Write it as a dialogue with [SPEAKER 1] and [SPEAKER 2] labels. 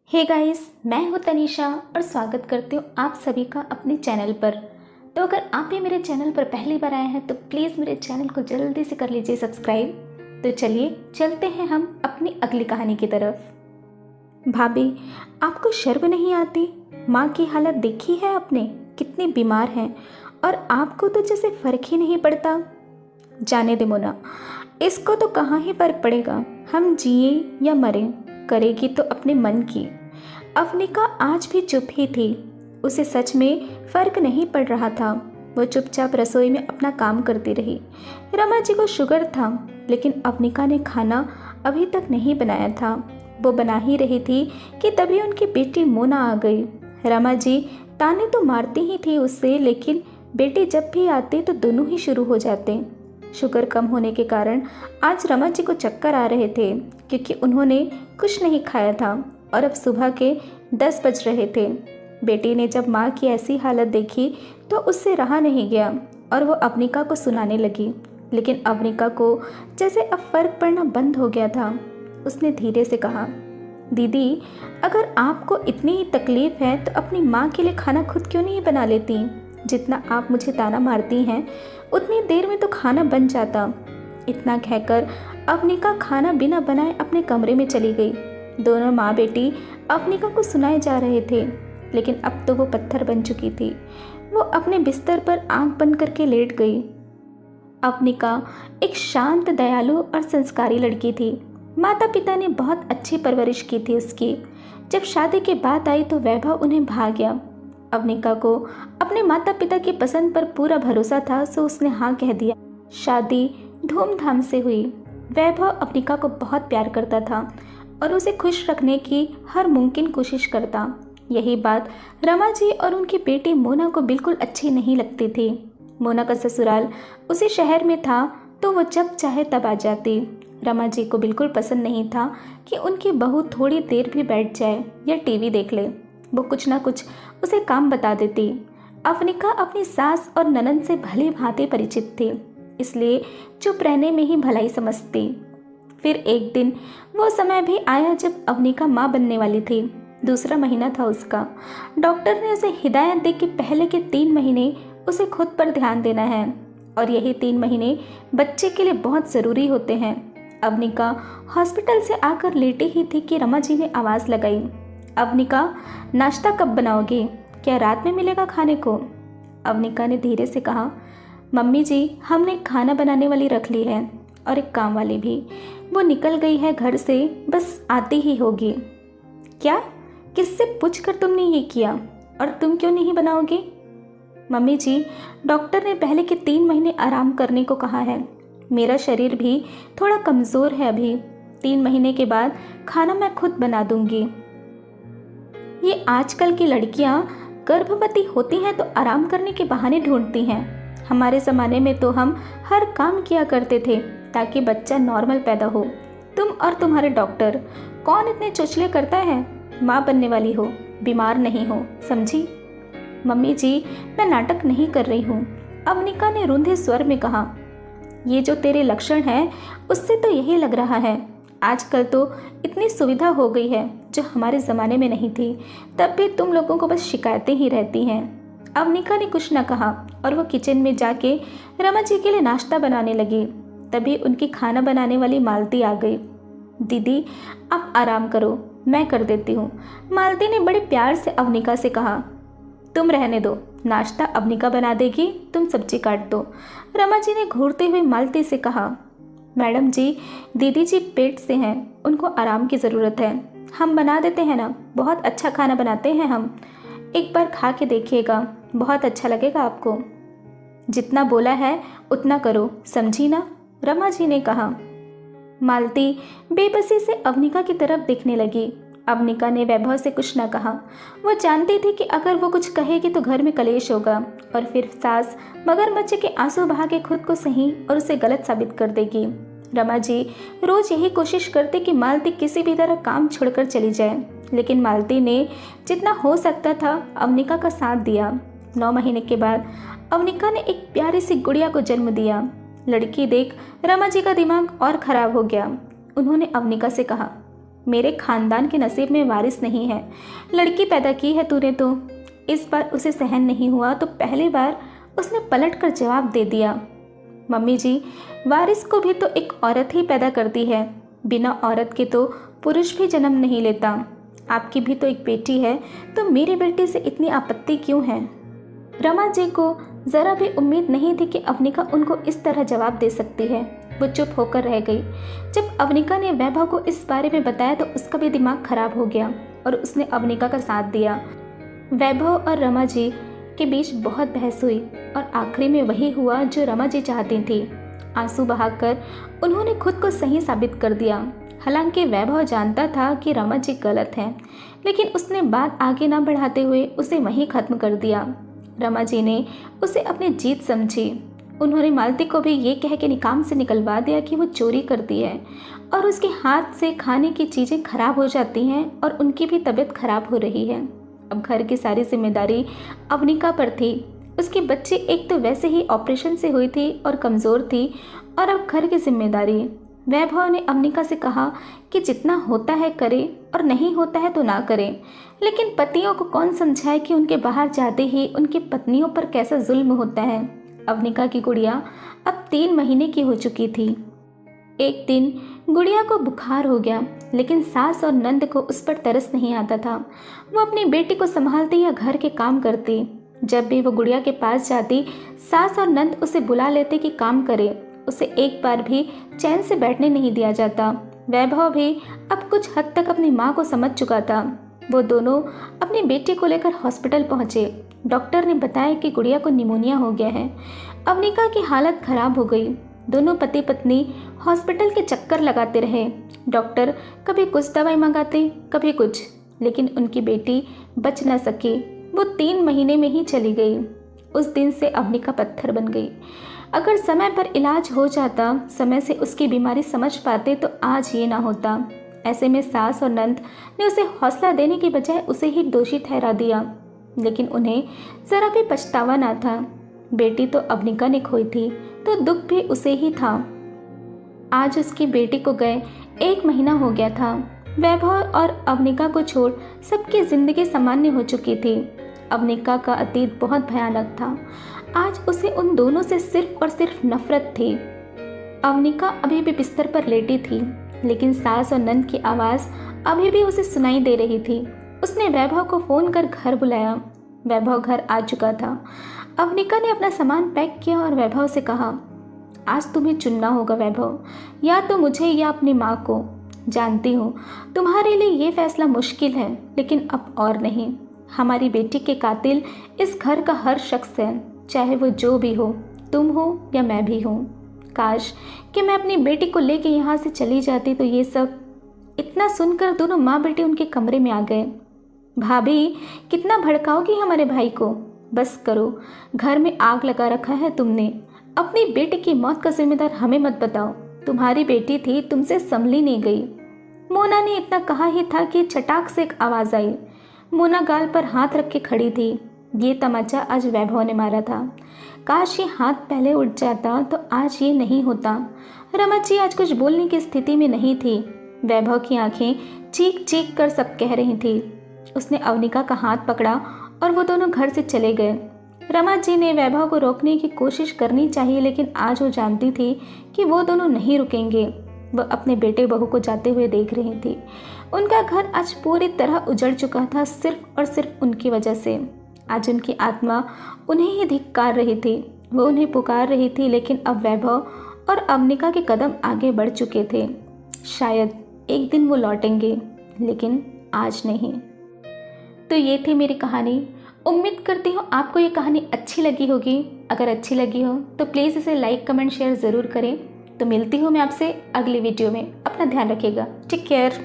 [SPEAKER 1] Hey guys, मैं हूँ तनीषा और स्वागत करती हूँ आप सभी का अपने चैनल पर। तो अगर आप भी मेरे चैनल पर पहली बार आए हैं तो प्लीज़ मेरे चैनल को जल्दी से कर लीजिए सब्सक्राइब। तो चलिए चलते हैं हम अपनी अगली कहानी की तरफ। भाभी, आपको शर्म नहीं आती? माँ की हालत देखी है आपने, कितनी बीमार हैं और आपको तो जैसे फ़र्क ही नहीं पड़ता। जाने दे मोना, इसको तो कहाँ ही फ़र्क पड़ेगा। हम जिए या मरें, करेगी तो अपने मन की। अवनिका आज भी चुप ही थी। उसे सच में फर्क नहीं पड़ रहा था। वो चुपचाप रसोई में अपना काम करती रही। रमा जी को शुगर था, लेकिन अवनिका ने खाना अभी तक नहीं बनाया था। वो बना ही रही थी कि तभी उनकी बेटी मोना आ गई। रमा जी ताने तो मारती ही थी उससे, लेकिन बेटी जब भी आती तो दोनों ही शुरू हो जाते। शुगर कम होने के कारण आज रमा जी को चक्कर आ रहे थे, क्योंकि उन्होंने कुछ नहीं खाया था और अब सुबह के 10 बज रहे थे। बेटी ने जब माँ की ऐसी हालत देखी तो उससे रहा नहीं गया और वो अवनिका को सुनाने लगी। लेकिन अवनिका को जैसे अब फर्क पड़ना बंद हो गया था। उसने धीरे से कहा, दीदी, अगर आपको इतनी ही तकलीफ है तो अपनी माँ के लिए खाना खुद क्यों नहीं बना लेती? जितना आप मुझे ताना मारती हैं उतनी देर में तो खाना बन जाता। इतना कहकर अवनिका खाना बिना बनाए अपने कमरे में चली गई। दोनों माँ बेटी अवनिका को सुनाए जा रहे थे, लेकिन अब तो वो पत्थर बन चुकी थी। वो अपने बिस्तर पर आंख बंद करके लेट गई। अवनिका एक शांत, दयालु और संस्कारी लड़की थी। माता पिता ने बहुत अच्छी परवरिश की थी उसकी। जब शादी की बात आई तो वैभव उन्हें भा गया। अवनिका को अपने माता पिता की पसंद पर पूरा भरोसा था, सो उसने हाँ कह दिया। शादी धूमधाम से हुई। वैभव अवनिका को बहुत प्यार करता था और उसे खुश रखने की हर मुमकिन कोशिश करता। यही बात रमा जी और उनकी बेटी मोना को बिल्कुल अच्छी नहीं लगती थी। मोना का ससुराल उसी शहर में था, तो वो जब चाहे तब आ जाती। रमा जी को बिल्कुल पसंद नहीं था कि उनकी बहू थोड़ी देर भी बैठ जाए या टीवी देख ले। वो कुछ ना कुछ उसे काम बता देती। अवनिका अपनी सास और ननद से भली भांति परिचित थी, इसलिए चुप रहने में ही भलाई समझती। फिर एक दिन वो समय भी आया जब अवनिका माँ बनने वाली थी। दूसरा महीना था उसका। डॉक्टर ने उसे हिदायत दी कि पहले के 3 महीने उसे खुद पर ध्यान देना है और यही 3 महीने बच्चे के लिए बहुत ज़रूरी होते हैं। अवनिका हॉस्पिटल से आकर लेटी ही थी कि रमा जी ने आवाज़ लगाई, अवनिका, नाश्ता कब बनाओगी? क्या रात में मिलेगा खाने को? अवनिका ने धीरे से कहा, मम्मी जी, हमने खाना बनाने वाली रख ली है और एक काम वाली भी। वो निकल गई है घर से, बस आती ही होगी। क्या? किससे पूछकर तुमने ये किया? और तुम क्यों नहीं बनाओगी? मम्मी जी, डॉक्टर ने पहले के 3 महीने आराम करने को कहा है। मेरा शरीर भी थोड़ा कमज़ोर है अभी। 3 महीने के बाद खाना मैं खुद बना दूंगी। ये आजकल की लड़कियां गर्भवती होती हैं तो आराम करने के बहाने ढूंढती हैं। हमारे ज़माने में तो हम हर काम किया करते थे ताकि बच्चा नॉर्मल पैदा हो। तुम और तुम्हारे डॉक्टर, कौन इतने चुचले करता है? माँ बनने वाली हो, बीमार नहीं हो, समझी? मम्मी जी, मैं नाटक नहीं कर रही हूँ, अवनिका ने रूंधे स्वर में कहा। ये जो तेरे लक्षण हैं उससे तो यही लग रहा है। आजकल तो इतनी सुविधा हो गई है जो हमारे ज़माने में नहीं थी, तब भी तुम लोगों को बस शिकायतें ही रहती हैं। अवनिका ने कुछ न कहा और वो किचन में जाके रमा जी के लिए नाश्ता बनाने लगी। तभी उनकी खाना बनाने वाली मालती आ गई। दीदी, आप आराम करो, मैं कर देती हूँ, मालती ने बड़े प्यार से अवनिका से कहा। तुम रहने दो, नाश्ता अवनिका बना देगी, तुम सब्जी काट दो, रमा जी ने घूरते हुए मालती से कहा। मैडम जी, दीदी जी पेट से हैं, उनको आराम की ज़रूरत है। हम बना देते हैं ना, बहुत अच्छा खाना बनाते हैं हम। एक बार खा के देखिएगा, बहुत अच्छा लगेगा आपको। जितना बोला है उतना करो, समझी ना? रमा जी ने कहा। मालती बेबसी से अवनिका की तरफ देखने लगी। अवनिका ने वैभव से कुछ न कहा। वो जानती थी कि अगर वो कुछ कहेगी तो घर में कलेश होगा और फिर सास मगरमच्छ के आंसू बहा के खुद को सही और उसे गलत साबित कर देगी। रमा जी रोज यही कोशिश करती कि मालती किसी भी तरह काम छोड़कर चली जाए, लेकिन मालती ने जितना हो सकता था अवनिका का साथ दिया। 9 महीने के बाद अवनिका ने एक प्यारी सी गुड़िया को जन्म दिया। लड़की देख रमा जी का दिमाग और खराब हो गया। उन्होंने अवनिका से कहा, मेरे खानदान के नसीब में वारिस नहीं है। लड़की पैदा की है तूने तो। इस बार उसे सहन नहीं हुआ तो पहली बार उसने पलट कर जवाब दे दिया, मम्मी जी, वारिस को भी तो एक औरत ही पैदा करती है। बिना औरत के तो पुरुष भी जन्म नहीं लेता। आपकी भी तो एक बेटी है, तो मेरी बेटी से इतनी आपत्ति क्यों है? रमा जी को ज़रा भी उम्मीद नहीं थी कि अवनिका उनको इस तरह जवाब दे सकती है। वो चुप होकर रह गई। जब अवनिका ने वैभव को इस बारे में बताया तो उसका भी दिमाग खराब हो गया और उसने अवनिका का साथ दिया। वैभव और रमा जी के बीच बहुत बहस हुई और आखिरी में वही हुआ जो रमा जी चाहती थी। आंसू बहाकर उन्होंने खुद को सही साबित कर दिया। हालांकि वैभव जानता था कि रमा जी गलत है, लेकिन उसने बात आगे ना बढ़ाते हुए उसे वहीं ख़त्म कर दिया। रमा जी ने उसे अपनी जीत समझी। उन्होंने मालती को भी ये कह के काम से निकलवा दिया कि वो चोरी करती है और उसके हाथ से खाने की चीज़ें खराब हो जाती हैं और उनकी भी तबीयत खराब हो रही है। अब घर की सारी जिम्मेदारी अवनिका पर थी। उसकी बच्ची एक तो वैसे ही ऑपरेशन से हुई थी और कमज़ोर थी, और अब घर की जिम्मेदारी। वैभव ने अवनिका से कहा कि जितना होता है करे और नहीं होता है तो ना करे, लेकिन पतियों को कौन समझाए कि उनके बाहर जाते ही उनकी पत्नियों पर कैसा जुल्म होता है। अवनिका की गुड़िया अब 3 महीने की हो चुकी थी। एक दिन गुड़िया को बुखार हो गया, लेकिन सास और नंद को उस पर तरस नहीं आता था। वो अपनी बेटी को संभालती या घर के काम करती। जब भी वो गुड़िया के पास जाती, सास और नंद उसे बुला लेते कि काम करे। उसे एक बार भी चैन से बैठने नहीं दिया जाता। वैभव भी अब कुछ हद तक अपनी माँ को समझ चुका था। वो दोनों अपनी बेटी को लेकर हॉस्पिटल पहुँचे। डॉक्टर ने बताया कि गुड़िया को निमोनिया हो गया है। अवनिका की हालत खराब हो गई। दोनों पति पत्नी हॉस्पिटल के चक्कर लगाते रहे। डॉक्टर कभी कुछ दवाई मंगाते, कभी कुछ, लेकिन उनकी बेटी बच न सकी। वो 3 महीने में ही चली गई। उस दिन से अवनिका पत्थर बन गई। अगर समय पर इलाज हो जाता, समय से उसकी बीमारी समझ पाते तो आज ये ना होता। ऐसे में सास और नंद ने उसे हौसला देने की बजाय उसे ही दोषी ठहरा दिया, लेकिन उन्हें ज़रा भी पछतावा ना था। बेटी तो अवनिका ने खोई थी, तो दुख भी उसे ही था। आज उसकी बेटी को गए 1 महीना हो गया था। वैभव और अवनिका को छोड़ सबकी जिंदगी सामान्य हो चुकी थी। अवनिका का अतीत बहुत भयानक था। आज उसे उन दोनों से सिर्फ और सिर्फ नफरत थी। अवनिका अभी भी बिस्तर पर लेटी थी, लेकिन सास और नंद की आवाज़ अभी भी उसे सुनाई दे रही थी। उसने वैभव को फ़ोन कर घर बुलाया। वैभव घर आ चुका था। अवनिका ने अपना सामान पैक किया और वैभव से कहा, आज तुम्हें चुनना होगा वैभव, या तो मुझे या अपनी माँ को। जानती हूँ तुम्हारे लिए ये फैसला मुश्किल है, लेकिन अब और नहीं। हमारी बेटी के कातिल इस घर का हर शख्स है, चाहे वो जो भी हो, तुम हो या मैं भी हूँ। काश कि मैं अपनी बेटी को लेके यहाँ से चली जाती तो ये सब। इतना सुनकर दोनों माँ बेटी उनके कमरे में आ गए। भाभी, कितना भड़काओगी हमारे भाई को? बस करो, घर में आग लगा रखा है तुमने। अपनी बेटी की मौत का जिम्मेदार हमें मत बताओ। तुम्हारी बेटी थी, तुमसे संभली नहीं गई। मोना ने इतना कहा ही था कि चटाक से एक आवाज़ आई। मोना गाल पर हाथ रख के खड़ी थी। ये तमाचा आज वैभव ने मारा था। काश ये हाथ पहले उठ जाता तो आज ये नहीं होता। रमा जी आज कुछ बोलने की स्थिति में नहीं थी। वैभव की आंखें चीख चीख कर सब कह रही थी। उसने अवनिका का हाथ पकड़ा और वो दोनों घर से चले गए। रमा जी ने वैभव को रोकने की कोशिश करनी चाहिए, लेकिन आज वो जानती थी कि वो दोनों नहीं रुकेंगे। वह अपने बेटे बहू को जाते हुए देख रही थी। उनका घर आज पूरी तरह उजड़ चुका था, सिर्फ और सिर्फ उनकी वजह से। आज उनकी आत्मा उन्हें ही धिक्कार रही थी। वो उन्हें पुकार रही थी, लेकिन अब वैभव और अवनिका के कदम आगे बढ़ चुके थे। शायद एक दिन वो लौटेंगे, लेकिन आज नहीं। तो ये थी मेरी कहानी। उम्मीद करती हूँ आपको ये कहानी अच्छी लगी होगी। अगर अच्छी लगी हो तो प्लीज़ इसे लाइक कमेंट शेयर ज़रूर करें। तो मिलती हूँ मैं आपसे अगली वीडियो में। अपना ध्यान रखिएगा। Take care.